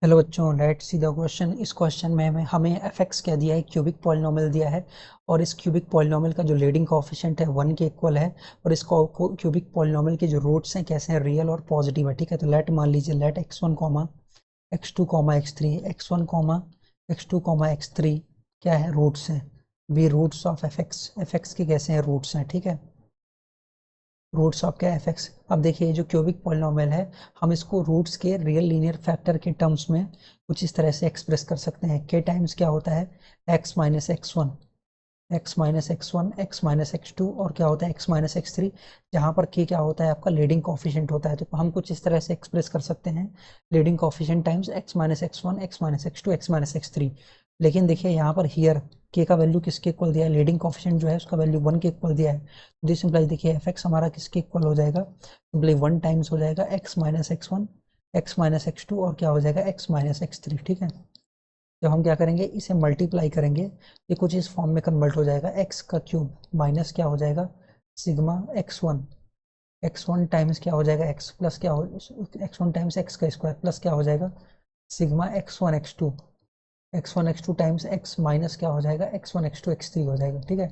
Hello बच्चों, let's see the question. इस question में हमें एफ एक्स क्या दिया है, क्यूबिक पॉलिनोमियल दिया है। और इस क्यूबिक पॉलिनोमियल का जो लीडिंग कोएफिशिएंट है 1 के इक्वल है। और इस क्यूबिक पॉलिनोमियल के जो रूट्स हैं कैसे हैं, रियल और पॉजिटिव है। ठीक है, तो लेट मान लीजिए let x1 comma x2 comma x3 x1 comma x2 comma x3 क्या है, रूट्स हैं। We roots of f x के कैसे हैं, रूट्स हैं। ठीक है, रूट्स ऑफ क्या, एफ एक्स। अब देखिए जो क्यूबिक पॉलिनोमियल है, हम इसको रूट्स के रियल लीनियर फैक्टर के टर्म्स में कुछ इस तरह से एक्सप्रेस कर सकते हैं। के टाइम्स क्या होता है, x minus x one, x minus x one, x minus x two, और क्या होता है एक्स माइनस एक्स थ्री। जहाँ पर के क्या होता है, आपका लीडिंग कोफिशिएंट होता है। तो हम कुछ इस तरह से एक्सप्रेस कर सकते हैं, leading coefficient times x minus x one, x minus x two, x minus x three. लेकिन देखिए यहाँ पर हियर के का वैल्यू किसके इक्वल दिया है, लीडिंग कोफिशिएंट जो है उसका वैल्यू 1 के इक्वल दिया है। दिस सिंप्लाइज देखिए एफ एक्स हमारा किसके इक्वल हो जाएगा, सिंपली 1 टाइम्स हो जाएगा x minus x one, x minus x two, और क्या हो जाएगा एक्स माइनस एक्स थ्री। ठीक है, जब हम क्या करेंगे, इसे मल्टीप्लाई करेंगे, ये कुछ इस फॉर्म में कन्वर्ट हो जाएगा, एक्स का क्यूब माइनस क्या हो जाएगा सिग्मा एक्स वन टाइम्स क्या हो जाएगा एक्स प्लस क्या हो, एक्स वन टाइम्स एक्स का स्क्वायर प्लस क्या हो जाएगा sigma x one x two times x minus क्या हो जाएगा x one x two x three हो जाएगा। ठीक है,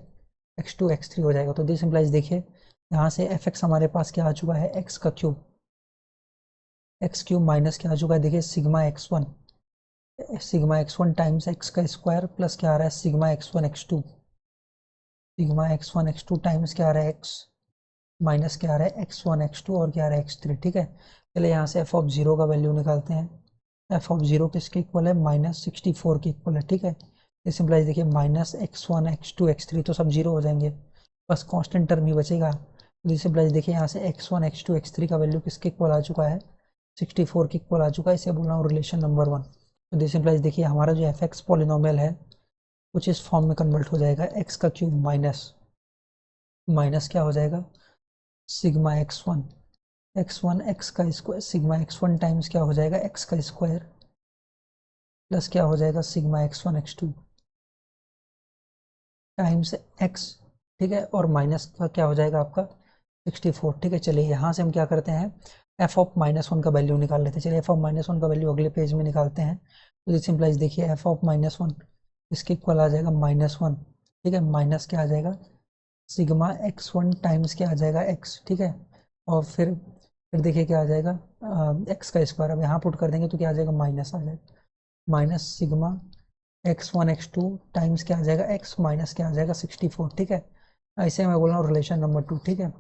एक्स टू एक्स थ्री हो जाएगा। तो दिस इम्प्लाइज देखिए यहाँ से एफ एक्स हमारे पास क्या आ चुका है, एक्स क्यूब माइनस क्या आ चुका है, देखिए sigma x one times x का स्क्वायर प्लस क्या आ रहा है sigma x one x two times क्या आ रहा है एक्स माइनस क्या आ रहा है एक्स वन एक्स टू, और क्या आ रहा है एक्स थ्री। ठीक है, चलिए यहाँ से एफ ऑफ जीरो का वैल्यू निकालते हैं। एफ ऑफ जीरो किसके इक्वल है, -64 के इक्वल है। ठीक है, ये सिंपलाइज देखिए minus x one x two x three तो सब जीरो हो जाएंगे, बस कांस्टेंट टर्म ही बचेगा। तो सिंपलाइज देखिए यहाँ से x one x two x three का वैल्यू किसके इक्वल आ चुका है, 64 के इक्वल आ चुका है। इसे बोल रहा हूँ रिलेशन नंबर 1। तो दिस सिंपलाइज देखिए हमारा जो एफ एक्स पॉलिनोमियल है कुछ इस फॉर्म में कन्वर्ट हो जाएगा, एक्स का क्यूब माइनस माइनस क्या हो जाएगा सिग्मा एक्स वन एक्स का square, sigma x one times क्या हो जाएगा एक्स का स्क्वायर प्लस क्या हो जाएगा sigma x one x two times x. ठीक है, और माइनस का क्या हो जाएगा आपका 64। ठीक है, चलिए यहाँ से हम क्या करते हैं, एफ ऑफ माइनस वन का वैल्यू निकाल लेते हैं। चलिए एफ ऑफ माइनस वन का वैल्यू अगले पेज में निकालते हैं। तो दिस सिंप्लाइज देखिए एफ ऑफ माइनस वन इसके इक्वल आ जाएगा -1। ठीक है, माइनस क्या आ जाएगा सिग्मा एक्स वन टाइम्स क्या आ जाएगा एक्स। ठीक है, और फिर देखिए क्या आ जाएगा एक्स का स्क्वायर। अब यहाँ पुट कर देंगे तो क्या आ जाएगा, माइनस आ जाएगा, minus sigma x one x two times क्या आ जाएगा एक्स माइनस क्या आ जाएगा 64। ठीक है, ऐसे मैं बोल रहा हूँ रिलेशन नंबर 2। ठीक है,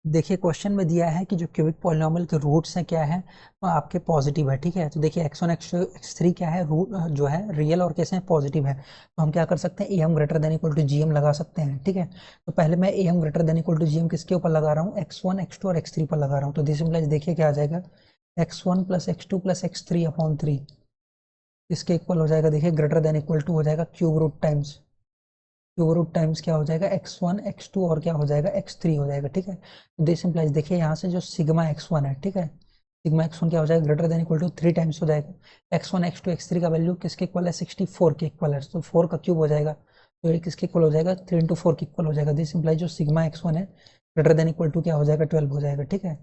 देखिए क्वेश्चन में दिया है कि जो क्यूबिक पॉलिनोमियल के रूट्स हैं क्या है, वो आपके पॉजिटिव है। ठीक है, तो देखिए x one x two x three क्या है, रूट जो है रियल और कैसे हैं, पॉजिटिव है। तो हम क्या कर सकते हैं, A M greater than equal to G M लगा सकते हैं। ठीक है, तो पहले मैं A M greater than equal to G M किसके ऊपर लगा रहा हूँ, एक्स वन एक्स टू और एक्स थ्री पर लगा रहा हूँ। तो दिस इम्प्लाइज देखिए क्या आ जाएगा, x one plus x two plus x three upon three इसके इक्वल हो जाएगा, देखिए ग्रेटर देन इक्वल टू हो जाएगा क्यूब रूट टाइम्स क्या हो जाएगा एक्स वन एक्स टू, और क्या हो जाएगा एक्स थ्री हो जाएगा। ठीक है, तो दिस इंप्लाइज देखिए यहाँ से जो सिग्मा एक्स वन है, ठीक है, सिग्मा एक्स वन क्या हो जाएगा, greater than equal to 3 times हो जाएगा। X one x two x three का वैल्यू किसके इक्वल है, 64 के इक्वल है। तो 4 का क्यूब हो जाएगा, तो ये किसके इक्वल हो जाएगा, 3 इंटू 4 के इक्वल हो जाएगा। दिस इंप्लाइज जो सिग्मा एक्स वन है ग्रेटर देन इक्वल टू क्या हो जाएगा, 12 हो जाएगा। ठीक है,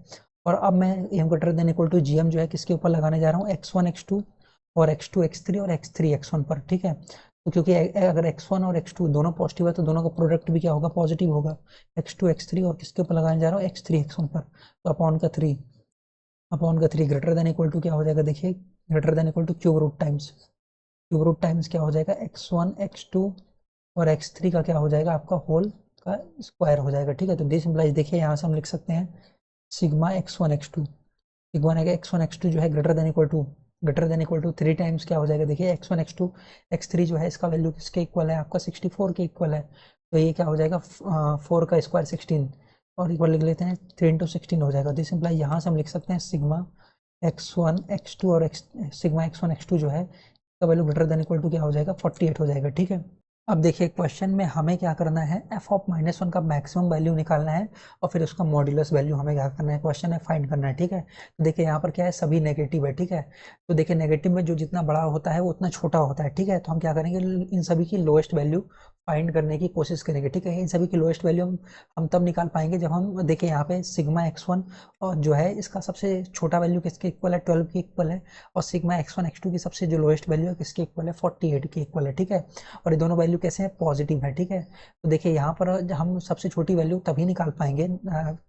और अब मैं M greater than equal to G M जो है किसके ऊपर लगाने जा रहा हूँ, एक्स वन एक्स टू और एक्स टू एक्स थ्री और एक्स थ्री एक्स वन पर। ठीक है, तो क्योंकि अगर x1 और x2 दोनों पॉजिटिव है तो दोनों का प्रोडक्ट भी क्या होगा, पॉजिटिव होगा। x2 x3 और किसके ऊपर लगाने जा रहा हूँ, x3 x1 पर। तो अपॉन का 3 ग्रेटर देन इक्वल टू क्या हो जाएगा, देखिए greater than equal to cube root times क्या हो जाएगा, x1 x2 और x3 का क्या हो जाएगा, आपका होल का स्क्वायर हो जाएगा। ठीक है, तो दिस इंप्लाइज देखिए यहाँ से हम लिख सकते हैं sigma x one x two जो है greater than equal to 3 times क्या हो जाएगा, देखिए एक्स थ्री जो है इसका वैल्यू किसके इक्वल है, आपका 64 के इक्वल है। तो ये क्या हो जाएगा 4 का स्क्वायर 16, और इक्वल लिख लेते हैं 3 इंटू 16 हो जाएगा। दिस इम्प्लाई यहाँ से हम लिख सकते हैं sigma x one x two और sigma x one x two जो है इसका value greater than equal to क्या हो जाएगा, 48 हो जाएगा। ठीक है, अब देखिए क्वेश्चन में हमें क्या करना है, एफ ऑफ माइनस वन का मैक्सिमम वैल्यू निकालना है और फिर उसका मॉड्यूलस वैल्यू हमें क्या करना है, क्वेश्चन है फाइंड करना है, ठीक है। तो देखिए यहाँ पर क्या है, सभी नेगेटिव है, ठीक है। तो देखिए नेगेटिव में जो जितना बड़ा होता है वो उतना छोटा होता है, ठीक है। तो हम क्या करेंगे, इन सभी की लोएस्ट वैल्यू फाइंड करने की कोशिश करेंगे, ठीक है। इन सभी की लोएस्ट वैल्यू हम तब निकाल पाएंगे जब हम देखिए यहाँ पे सिग्मा x1 और जो है इसका सबसे छोटा वैल्यू किसके इक्वल है, 12 के इक्वल है, और सिग्मा x1 x2 की सबसे जो लोएस्ट वैल्यू है किसके इक्वल है, 48 के इक्वल है, ठीक है। और ये दोनों वैल्यू कैसे हैं, पॉजिटिव है, ठीक है। तो देखिए यहाँ पर हम सबसे छोटी वैल्यू तभी निकाल पाएंगे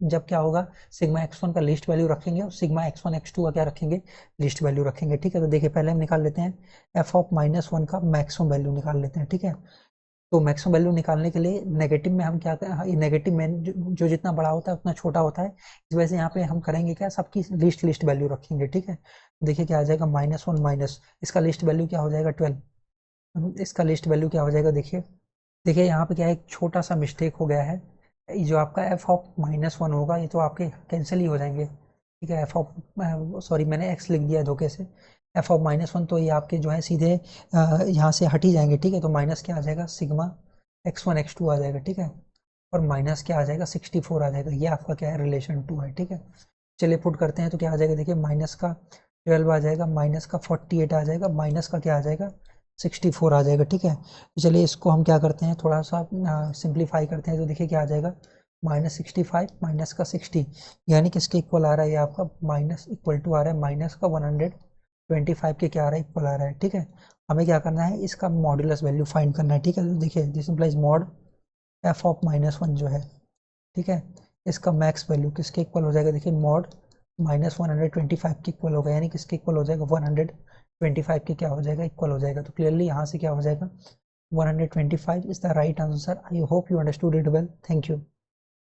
जब क्या होगा, सिग्मा x1 का लिस्ट वैल्यू रखेंगे और सिग्मा x1 x2 का क्या रखेंगे, लिस्ट वैल्यू रखेंगे, ठीक है। तो देखिए पहले हम निकाल लेते हैं एफ ऑफ माइनस वन का मैक्सिमम वैल्यू निकाल लेते हैं, ठीक है। तो मैक्सिमम वैल्यू निकालने के लिए नेगेटिव में हम क्या करें, नेगेटिव में जो जितना बड़ा होता है उतना छोटा होता है, इस वजह से यहाँ पे हम करेंगे क्या, सबकी लिस्ट वैल्यू रखेंगे, ठीक है। देखिए क्या आ जाएगा, माइनस वन माइनस इसका लिस्ट वैल्यू क्या हो जाएगा, 12, इसका लिस्ट वैल्यू क्या हो जाएगा, देखिए देखिए यहाँ पे क्या है, एक छोटा सा मिस्टेक हो गया है। ये जो आपका एफ ऑफ माइनस वन होगा ये तो आपके कैंसिल ही हो जाएंगे, ठीक है। एफ ऑफ, सॉरी मैंने एक्स लिख दिया धोखे से, एफ ऑफ माइनस वन, तो ये आपके जो है सीधे यहाँ से हट ही जाएंगे, ठीक है। तो माइनस क्या आ जाएगा, सिग्मा x1 x2 आ जाएगा, ठीक है। और माइनस क्या आ जाएगा, 64 आ जाएगा, ये आपका क्या है, रिलेशन टू है, ठीक है। चलिए पुट करते हैं तो क्या आ जाएगा, देखिए माइनस का 12 आ जाएगा, माइनस का 48 आ जाएगा, माइनस का क्या आ जाएगा, 64 आ जाएगा, ठीक है। तो चलिए इसको हम क्या करते हैं, थोड़ा सा सिंप्लीफाई करते हैं, तो देखिए क्या आ जाएगा, -65 माइनस का 60, यानी किसके इक्वल आ रहा है, ये आपका माइनस इक्वल टू आ रहा है माइनस का 125 के क्या आ रहा है, इक्वल आ रहा है, ठीक है। हमें क्या करना है, इसका मॉड्यूलस वैल्यू फाइंड करना है, ठीक है। तो देखिए this implies mod F of minus one जो है, ठीक है, इसका मैक्स वैल्यू किसके इक्वल हो जाएगा, देखिए मॉड -125 के इक्वल होगा, यानी किसके इक्वल हो जाएगा, 125 के क्या हो जाएगा, इक्वल हो जाएगा। तो क्लियरली यहाँ से क्या हो जाएगा, 125 is the right answer. I hope you understood it well, thank you.